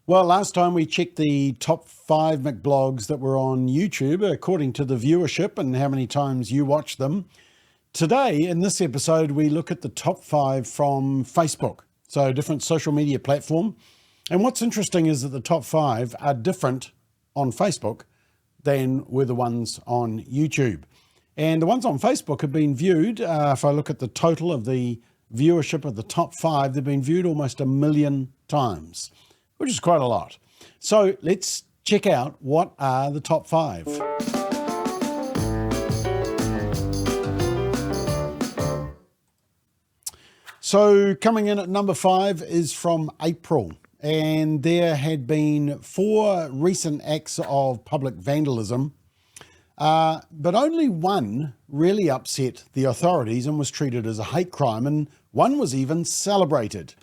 Well, last time we checked the top 5 McBlogs that were on YouTube according to the viewership and how many times you watched them. Today, in this episode, we look at the top 5 from Facebook, so a different social media platform. And what's interesting is that the top 5 are different on Facebook than were the ones on YouTube. And the ones on Facebook have been viewed, if I look at the total of the viewership of the top 5, they've been viewed almost 1 million times, which is quite a lot. So let's check out what are the top 5. So coming in at number 5 is from April, and there had been 4 recent acts of public vandalism, but only one really upset the authorities and was treated as a hate crime, and one was even celebrated.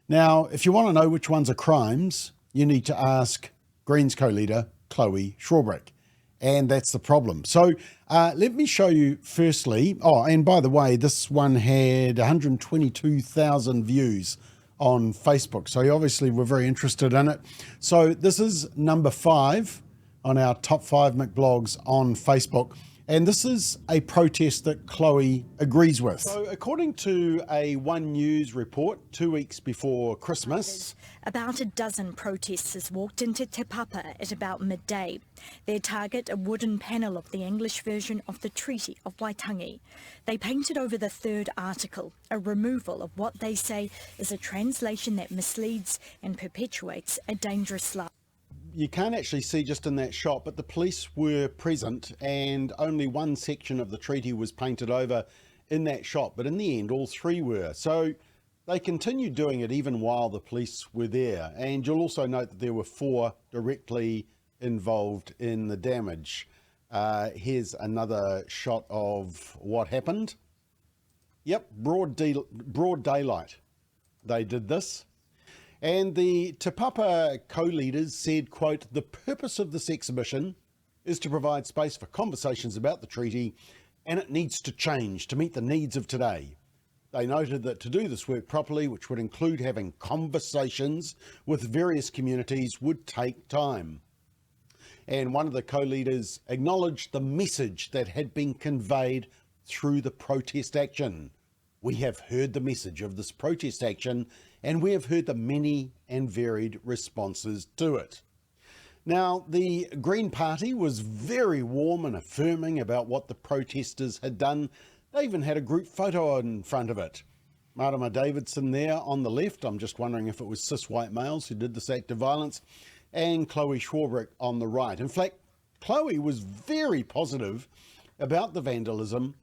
Now, if you want to know which ones are crimes, you need to ask Greens co-leader Chloe Schwarbrick, and that's the problem. So let me show you firstly, and by the way, this one had 122,000 views on Facebook, so you obviously were very interested in it. So this is number 5 on our top 5 McBlogs on Facebook. And this is a protest that Chloe agrees with. So according to a One News report 2 weeks before Christmas, about a dozen protesters walked into Tapa at about midday. Their target, a wooden panel of the English version of the Treaty of Waitangi. They painted over the third article, a removal of what they say is a translation that misleads and perpetuates a dangerous lie. You can't actually see just in that shot, but the police were present and only one section of the treaty was painted over in that shot. But in the end, all 3 were. So they continued doing it even while the police were there. And you'll also note that there were 4 directly involved in the damage. Here's another shot of what happened. Yep, broad daylight. They did this. And the Te Papa co-leaders said, quote, "The purpose of this exhibition is to provide space for conversations about the treaty, and it needs to change to meet the needs of today." They noted that to do this work properly, which would include having conversations with various communities, would take time. And one of the co-leaders acknowledged the message that had been conveyed through the protest action. "We have heard the message of this protest action, and we have heard the many and varied responses to it." Now, the Green Party was very warm and affirming about what the protesters had done. They even had a group photo in front of it. Marama Davidson there on the left, I'm just wondering if it was cis white males who did this act of violence, and Chloe Schwarbrick on the right. In fact, Chloe was very positive about the vandalism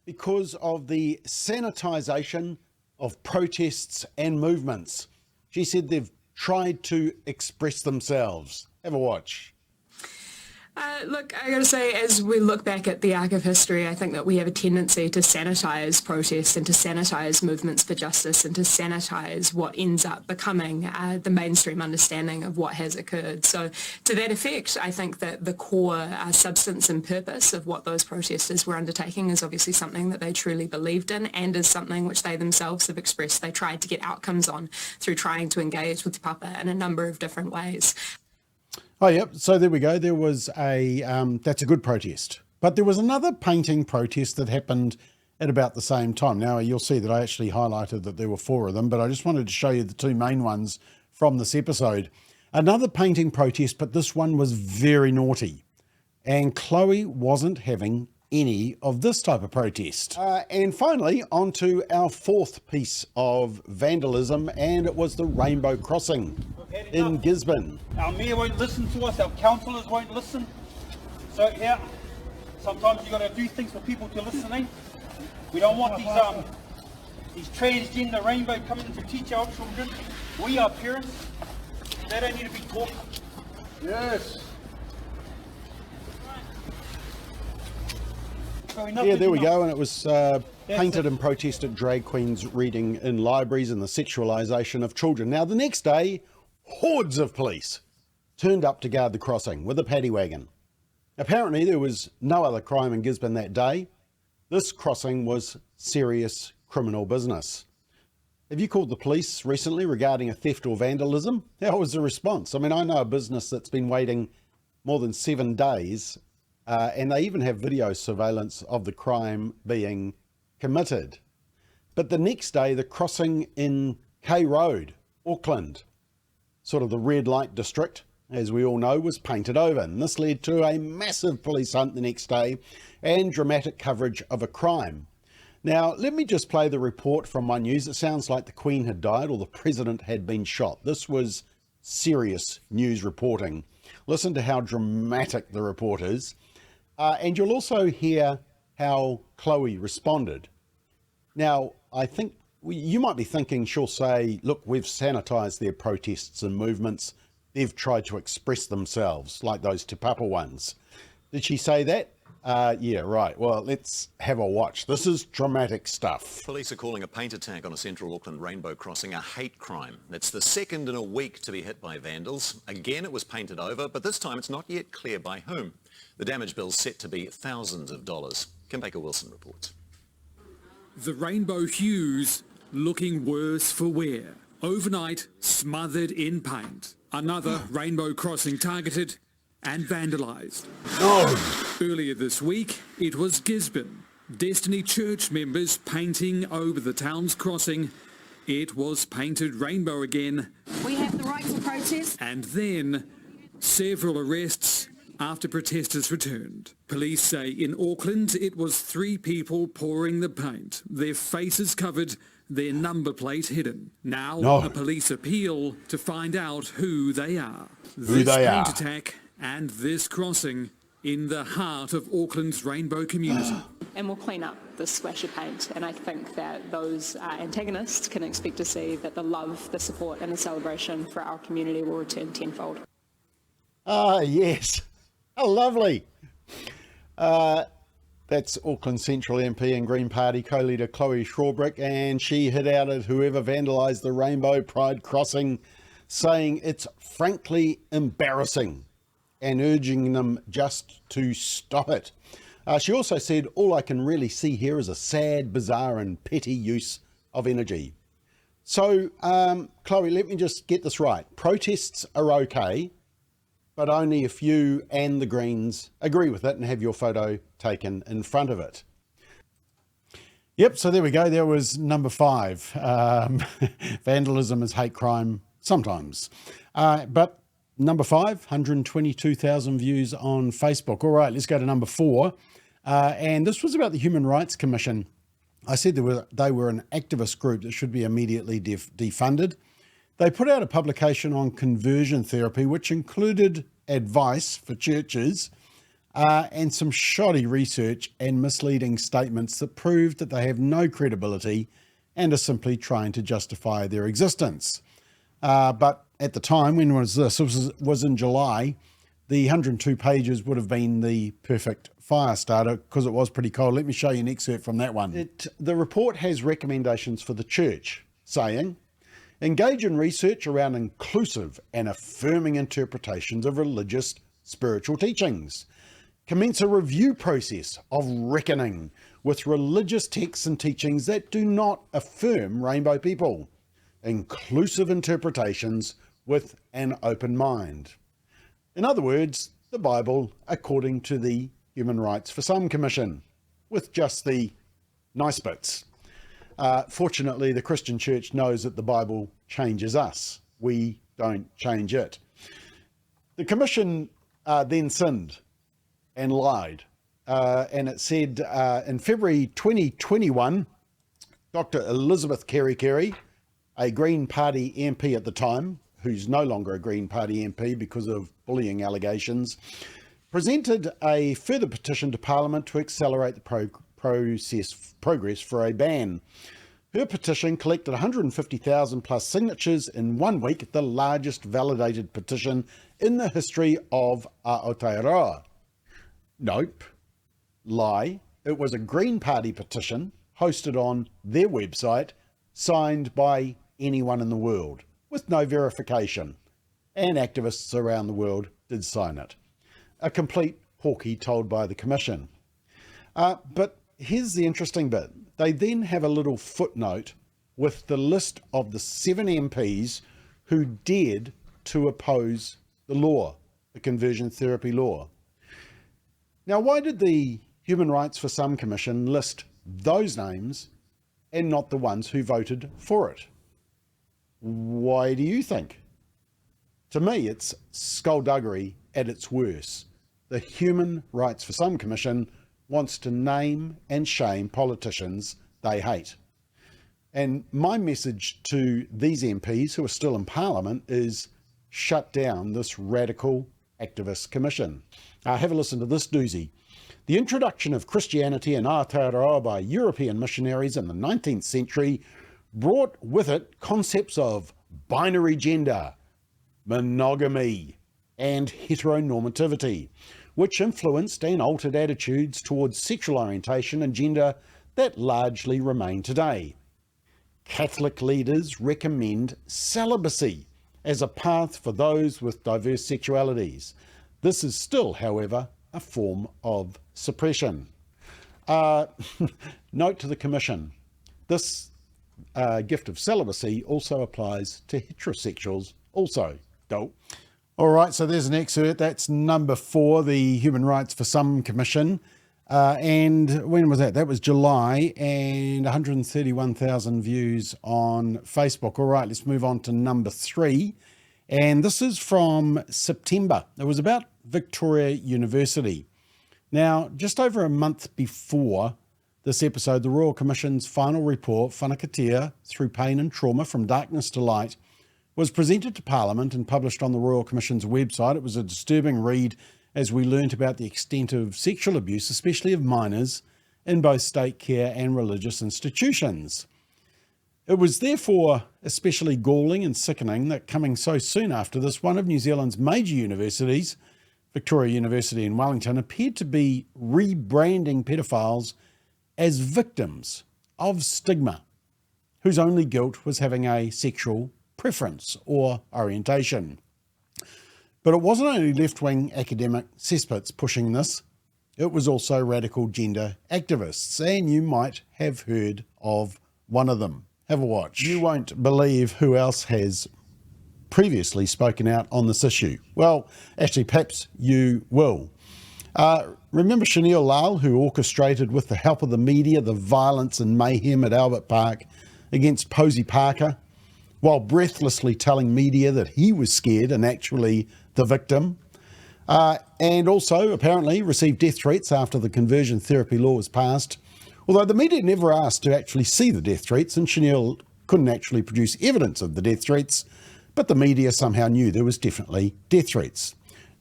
because of the sanitisation of protests and movements. She said they've tried to express themselves. Have a watch. Look, I gotta say, as we look back at the arc of history, I think that we have a tendency to sanitise protests and to sanitise movements for justice and to sanitise what ends up becoming the mainstream understanding of what has occurred. So to that effect, I think that the core substance and purpose of what those protesters were undertaking is obviously something that they truly believed in and is something which they themselves have expressed they tried to get outcomes on through trying to engage with Tapa in a number of different ways. Oh, yep. So there we go. There was that's a good protest. But there was another painting protest that happened at about the same time. Now, you'll see that I actually highlighted that there were 4 of them, but I just wanted to show you the 2 main ones from this episode. Another painting protest, but this one was very naughty. And Chloe wasn't having any of this type of protest. And finally, on to our 4th piece of vandalism, and it was the Rainbow Crossing in Gisborne. Our mayor won't listen to us, our councillors won't listen. So yeah, sometimes you got to do things for people to listen, eh? We don't want these transgender rainbow coming to teach our children. We are parents. They don't need to be taught. Yes. Yeah, there we go. And it was painted and protested drag queens reading in libraries and the sexualisation of children. Now, the next day, hordes of police turned up to guard the crossing with a paddy wagon. Apparently, there was no other crime in Gisborne that day. This crossing was serious criminal business. Have you called the police recently regarding a theft or vandalism? How was the response? I mean, I know a business that's been waiting more than 7 days, and they even have video surveillance of the crime being committed. But the next day, the crossing in K Road, Auckland, sort of the red light district, as we all know, was painted over. And this led to a massive police hunt the next day and dramatic coverage of a crime. Now, let me just play the report from One News. It sounds like the Queen had died or the President had been shot. This was serious news reporting. Listen to how dramatic the report is. And you'll also hear how Chloe responded. Now, I think you might be thinking she'll say, look, we've sanitised their protests and movements. They've tried to express themselves like those Tapa ones. Did she say that? Yeah, right. Well, let's have a watch. This is dramatic stuff. Police are calling a paint attack on a central Auckland rainbow crossing a hate crime. It's the second in a week to be hit by vandals. Again, it was painted over, but this time it's not yet clear by whom. The damage bill's set to be thousands of dollars. Kim Baker-Wilson reports. The rainbow hues looking worse for wear. Overnight, smothered in paint. Another rainbow crossing targeted and vandalised. Earlier this week, it was Gisborne. Destiny Church members painting over the town's crossing. It was painted rainbow again. We have the right to protest. And then several arrests after protesters returned. Police say in Auckland it was 3 people pouring the paint, their faces covered, their number plate hidden. Now a police appeal to find out who they are. This paint attack and this crossing in the heart of Auckland's rainbow community. And we'll clean up this splash of paint, and I think that those antagonists can expect to see that the love, the support and the celebration for our community will return tenfold. Ah, yes. How lovely. That's Auckland Central MP and Green Party co-leader Chloe Shawbrick, and she hit out at whoever vandalised the Rainbow Pride crossing, saying it's frankly embarrassing and urging them just to stop it. She also said, all I can really see here is a sad, bizarre and petty use of energy. So, Chloe, let me just get this right. Protests are okay, but only if you and the Greens agree with it and have your photo taken in front of it. Yep, so there we go. There was number 5. Vandalism is hate crime sometimes. But number 5, 122,000 views on Facebook. All right, let's go to number 4. And this was about the Human Rights Commission. I said they were an activist group that should be immediately defunded. They put out a publication on conversion therapy, which included advice for churches and some shoddy research and misleading statements that proved that they have no credibility and are simply trying to justify their existence. But at the time, when was this? It was in July. The 102 pages would have been the perfect fire starter because it was pretty cold. Let me show you an excerpt from that one. The report has recommendations for the church, saying, engage in research around inclusive and affirming interpretations of religious spiritual teachings. Commence a review process of reckoning with religious texts and teachings that do not affirm rainbow people. Inclusive interpretations with an open mind. In other words, the Bible according to the Human Rights for Some Commission, with just the nice bits. Fortunately, the Christian church knows that the Bible changes us. We don't change it. The commission then sinned and lied. And it said in February 2021, Dr. Elizabeth Kerry, a Green Party MP at the time, who's no longer a Green Party MP because of bullying allegations, presented a further petition to Parliament to accelerate the progress for a ban. Her petition collected 150,000 plus signatures in 1 week, the largest validated petition in the history of Aotearoa. Nope. Lie. It was a Green Party petition hosted on their website, signed by anyone in the world, with no verification. And activists around the world did sign it. A complete porky told by the Commission. But here's the interesting bit. They then have a little footnote with the list of the 7 MPs who dared to oppose the law, the conversion therapy law. Now, why did the Human Rights for Some Commission list those names and not the ones who voted for it? Why do you think? To me, it's skullduggery at its worst. The Human Rights for Some Commission wants to name and shame politicians they hate. And my message to these MPs who are still in Parliament is shut down this radical activist commission. Have a listen to this doozy. The introduction of Christianity in Aotearoa by European missionaries in the 19th century brought with it concepts of binary gender, monogamy, and heteronormativity, which influenced and altered attitudes towards sexual orientation and gender that largely remain today. Catholic leaders recommend celibacy as a path for those with diverse sexualities. This is still, however, a form of suppression. Note to the Commission, this gift of celibacy also applies to heterosexuals also. All right, so there's an excerpt. That's number 4, the Human Rights for Some Commission. And when was that? That was July, and 131,000 views on Facebook. All right, let's move on to number 3. And this is from September. It was about Victoria University. Now, just over a month before this episode, the Royal Commission's final report, Whanakatea Through Pain and Trauma from Darkness to Light, was presented to Parliament and published on the Royal Commission's website. It was a disturbing read as we learnt about the extent of sexual abuse, especially of minors, in both state care and religious institutions. It was therefore especially galling and sickening that coming so soon after this, one of New Zealand's major universities, Victoria University in Wellington, appeared to be rebranding pedophiles as victims of stigma, whose only guilt was having a sexual preference or orientation. But it wasn't only left-wing academic cesspits pushing this, it was also radical gender activists, and you might have heard of one of them. Have a watch. You won't believe who else has previously spoken out on this issue. Well, actually, perhaps you will. Remember Chanel Lal, who orchestrated with the help of the media the violence and mayhem at Albert Park against Posey Parker, while breathlessly telling media that he was scared and actually the victim, and also apparently received death threats after the conversion therapy law was passed, although the media never asked to actually see the death threats, and Chanel couldn't actually produce evidence of the death threats, but the media somehow knew there was definitely death threats.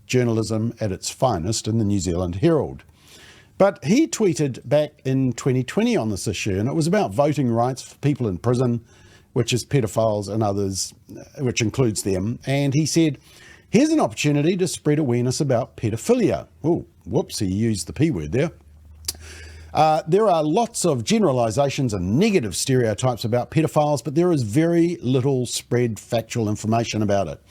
Journalism at its finest in the New Zealand Herald. But he tweeted back in 2020 on this issue, and it was about voting rights for people in prison, which is pedophiles and others, which includes them. And he said, here's an opportunity to spread awareness about pedophilia. Oh, whoops, he used the P word there. There are lots of generalisations and negative stereotypes about pedophiles, but there is very little spread factual information about it.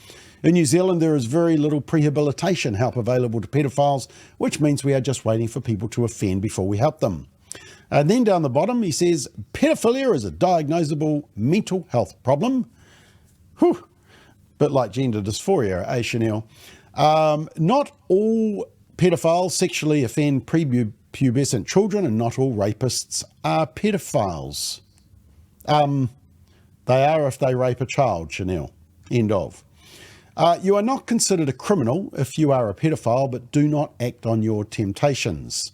In New Zealand, there is very little prehabilitation help available to pedophiles, which means we are just waiting for people to offend before we help them. And then down the bottom, he says, pedophilia is a diagnosable mental health problem. Whew. Bit like gender dysphoria, eh, Chanel? Not all pedophiles sexually offend prepubescent children, and not all rapists are pedophiles. They are if they rape a child, Chanel. End of. You are not considered a criminal if you are a pedophile, but do not act on your temptations.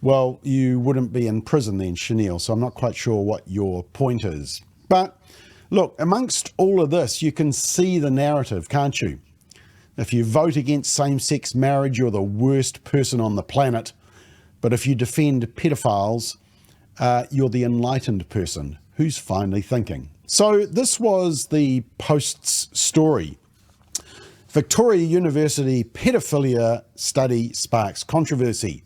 Well, you wouldn't be in prison then, Chanel, so I'm not quite sure what your point is. But look, amongst all of this, you can see the narrative, can't you? If you vote against same-sex marriage, you're the worst person on the planet. But if you defend pedophiles, you're the enlightened person who's finally thinking. So this was the Post's story. Victoria University pedophilia study sparks controversy.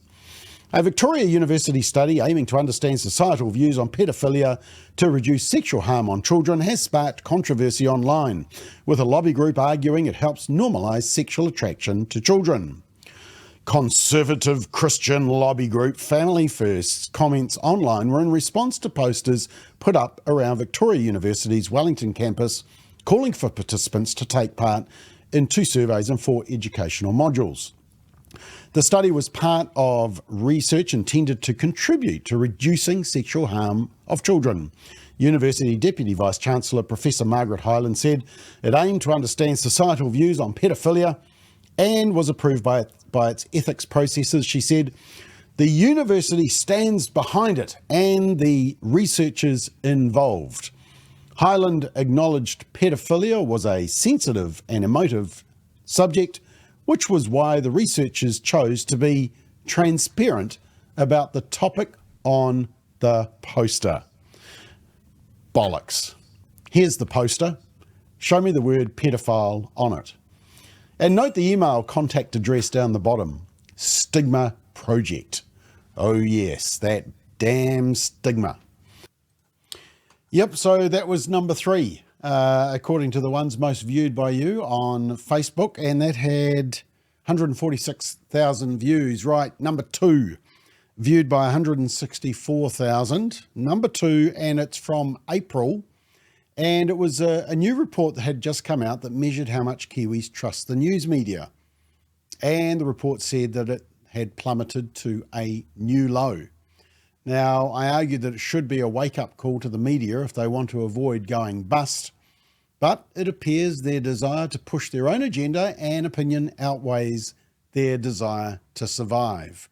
A Victoria University study aiming to understand societal views on pedophilia to reduce sexual harm on children has sparked controversy online, with a lobby group arguing it helps normalise sexual attraction to children. Conservative Christian lobby group Family First's comments online were in response to posters put up around Victoria University's Wellington campus calling for participants to take part in 2 surveys and 4 educational modules. The study was part of research intended to contribute to reducing sexual harm of children. University Deputy Vice-Chancellor Professor Margaret Hyland said it aimed to understand societal views on pedophilia and was approved by its ethics processes. She said, the university stands behind it and the researchers involved. Hyland acknowledged pedophilia was a sensitive and emotive subject, which was why the researchers chose to be transparent about the topic on the poster. Bollocks. Here's the poster. Show me the word pedophile on it. And note the email contact address down the bottom. Stigma Project. Oh yes, that damn stigma. Yep, so that was number 3, according to the ones most viewed by you on Facebook, and that had 146,000 views. Right, number 2, viewed by 164,000. Number 2, and it's from April. And it was a new report that had just come out that measured how much Kiwis trust the news media. And the report said that it had plummeted to a new low. Now, I argued that it should be a wake-up call to the media if they want to avoid going bust, but it appears their desire to push their own agenda and opinion outweighs their desire to survive.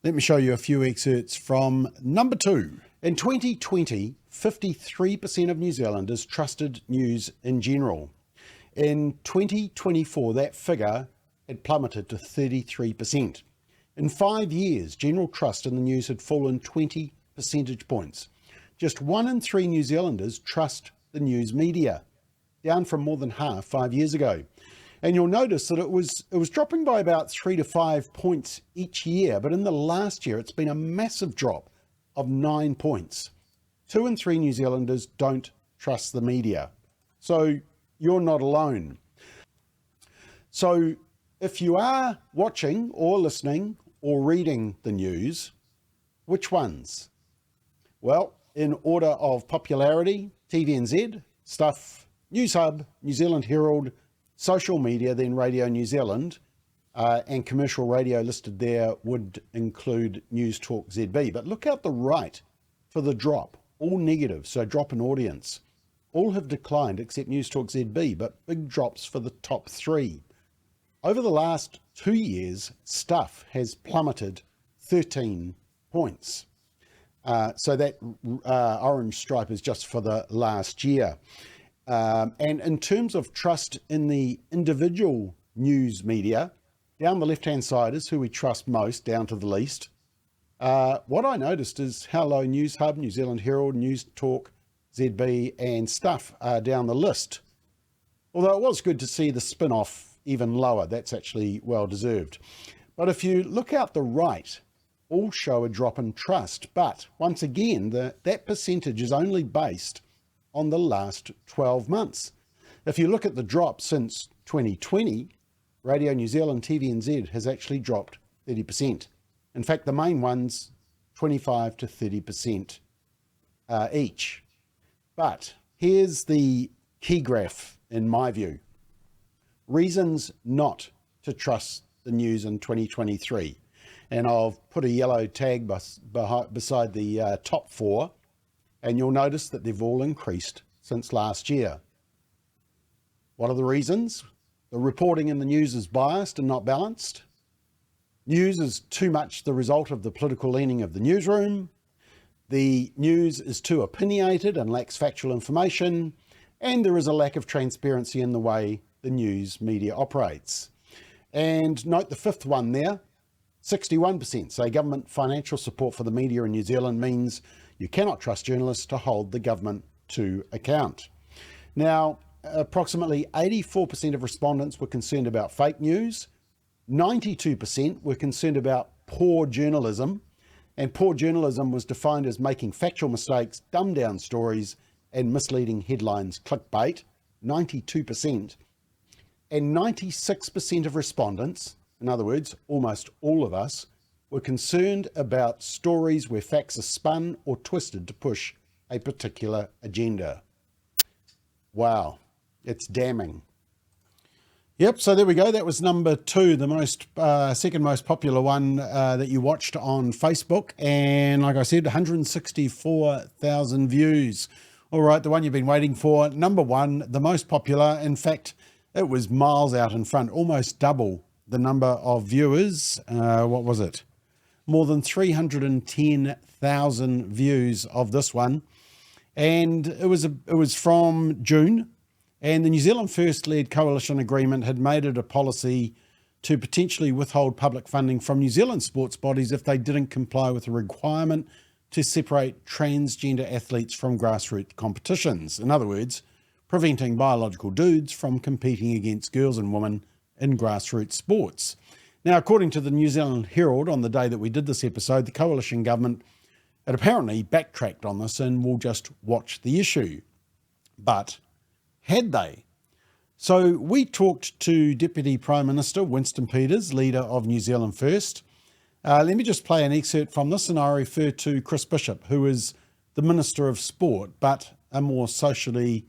Let me show you a few excerpts from number 2. In 2020, 53% of New Zealanders trusted news in general. In 2024, that figure had plummeted to 33%. In 5 years, general trust in the news had fallen 20 percentage points. Just 1 in 3 New Zealanders trust the news media, down from more than half 5 years ago. And you'll notice that it was dropping by about 3 to 5 points each year, but in the last year, it's been a massive drop of 9 points. 2 in 3 New Zealanders don't trust the media. So you're not alone. So if you are watching or listening or reading the news, which ones? Well, in order of popularity, TVNZ, Stuff, News Hub, New Zealand Herald, social media, then Radio New Zealand, and commercial radio listed there would include News Talk ZB. But look out the right for the drop, all negative, so drop in audience. All have declined except News Talk ZB, but big drops for the top 3. Over the last 2 years, Stuff has plummeted 13 points. So that orange stripe is just for the last year. And in terms of trust in the individual news media, down the left-hand side is who we trust most, down to the least. What I noticed is how low News Hub, New Zealand Herald, News Talk, ZB and Stuff are down the list. Although it was good to see the spin-off even lower. That's actually well deserved. But if you look out the right, all show a drop in trust. But once again, that percentage is only based on the last 12 months. If you look at the drop since 2020, Radio New Zealand, TVNZ has actually dropped 30%. In fact, the main ones, 25 to 30% each. But here's the key graph, in my view. Reasons not to trust the news in 2023. And I'll put a yellow tag beside the top 4, and you'll notice that they've all increased since last year. What are the reasons? The reporting in the news is biased and not balanced. News is too much the result of the political leaning of the newsroom. The news is too opinionated and lacks factual information. And there is a lack of transparency in the way the news media operates. And note the 5th one there, 61% say government financial support for the media in New Zealand means you cannot trust journalists to hold the government to account. Now, approximately 84% of respondents were concerned about fake news, 92% were concerned about poor journalism, and poor journalism was defined as making factual mistakes, dumbed down stories, and misleading headlines, clickbait, 92%. And 96% of respondents in other words, almost all of us, were concerned about stories where facts are spun or twisted to push a particular agenda. Wow, it's damning. Yep, so there we go. That was number 2, the second most popular one that you watched on Facebook. And like I said, 164,000 views. All right, the one you've been waiting for, number 1, the most popular. In fact, it was miles out in front, almost double the number of viewers. What was it? More than 310,000 views of this one. And it was from June. And the New Zealand First-led coalition agreement had made it a policy to potentially withhold public funding from New Zealand sports bodies if they didn't comply with the requirement to separate transgender athletes from grassroots competitions. In other words, preventing biological dudes from competing against girls and women in grassroots sports. Now, according to the New Zealand Herald, on the day that we did this episode, the coalition government had apparently backtracked on this and will just watch the issue. But had they? So we talked to Deputy Prime Minister Winston Peters, leader of New Zealand First. Let me just play an excerpt from this, and I refer to Chris Bishop, who is the Minister of Sport, but a more socially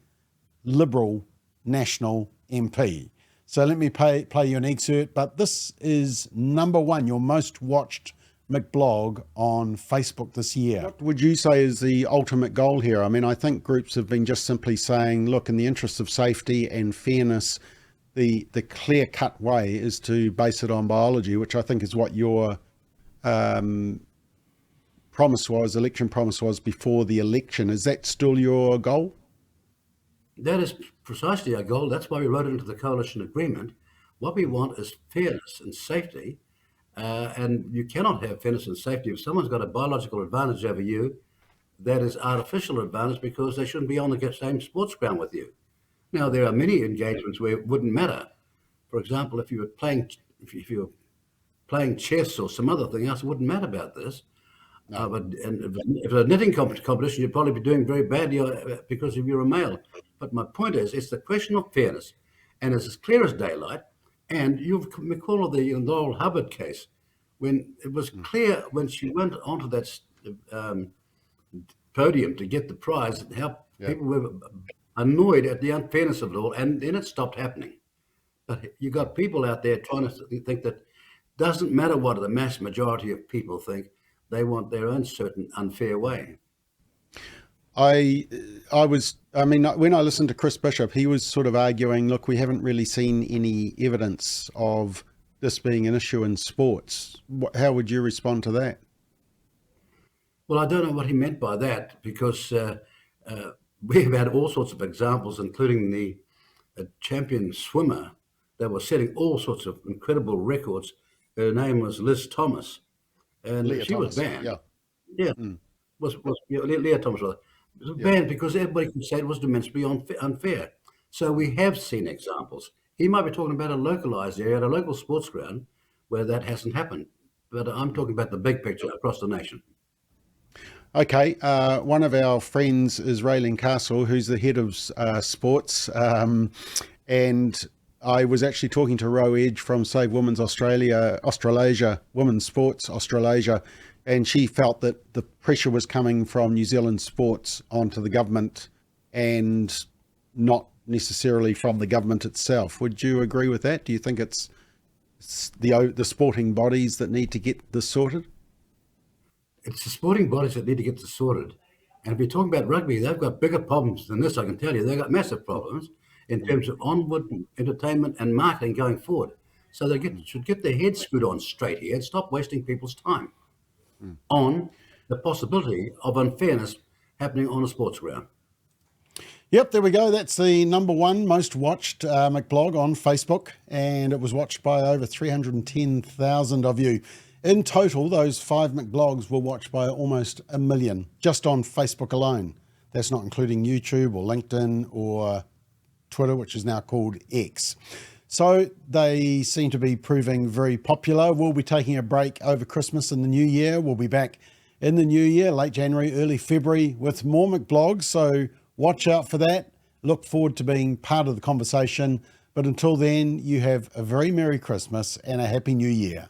liberal national MP. So let me play you an excerpt, but this is number 1, your most watched McBlog on Facebook this year. What would you say is the ultimate goal here? I mean, I think groups have been just simply saying, look, in the interest of safety and fairness, the clear-cut way is to base it on biology, which I think is what your election promise was before the election. Is that still your goal? That is precisely our goal. That's why we wrote it into the coalition agreement. What we want is fairness and safety. And you cannot have fairness and safety if someone's got a biological advantage over you. That is artificial advantage because they shouldn't be on the same sports ground with you. Now, there are many engagements where it wouldn't matter. For example, if you were playing chess or some other thing else, it wouldn't matter about this. No. But if it's a knitting competition, you'd probably be doing very badly because if you're a male. But my point is, it's the question of fairness, and it's as clear as daylight. And you recall the Laurel Hubbard case, when it was clear when she went onto that podium to get the prize, how people were annoyed at the unfairness of it all, and then it stopped happening. But you got people out there trying to think that doesn't matter what the mass majority of people think, they want their own certain unfair way. When I listened to Chris Bishop, he was sort of arguing, look, we haven't really seen any evidence of this being an issue in sports. How would you respond to that? Well, I don't know what he meant by that, because we've had all sorts of examples, including the champion swimmer that was setting all sorts of incredible records. Her name was Liz Thomas, and Leah she Thomas, was banned. Yeah. Leah Thomas was banned because everybody could say it was immensely unfair. So we have seen examples. He might be talking about a localized area, at a local sports ground, where that hasn't happened. But I'm talking about the big picture across the nation. Okay, one of our friends is Raylene Castle, who's the head of sports, and I was actually talking to Ro Edge from Save Women's Australasia, Women's Sports Australasia, and she felt that the pressure was coming from New Zealand sports onto the government and not necessarily from the government itself. Would you agree with that? Do you think it's the sporting bodies that need to get this sorted? It's the sporting bodies that need to get this sorted. And if you're talking about rugby, they've got bigger problems than this, I can tell you. They've got massive problems in terms of onward entertainment and marketing going forward. So they should get their heads screwed on straight here and stop wasting people's time on the possibility of unfairness happening on a sports ground. Yep, there we go. That's the number 1 most watched McBlog on Facebook, and it was watched by over 310,000 of you. In total, those 5 McBlogs were watched by almost 1 million, just on Facebook alone. That's not including YouTube or LinkedIn or Twitter, which is now called X. So they seem to be proving very popular. We'll be taking a break over Christmas and the New Year. We'll be back in the New Year, late January, early February, with more McBlogs. So watch out for that. Look forward to being part of the conversation. But until then, you have a very Merry Christmas and a Happy New Year.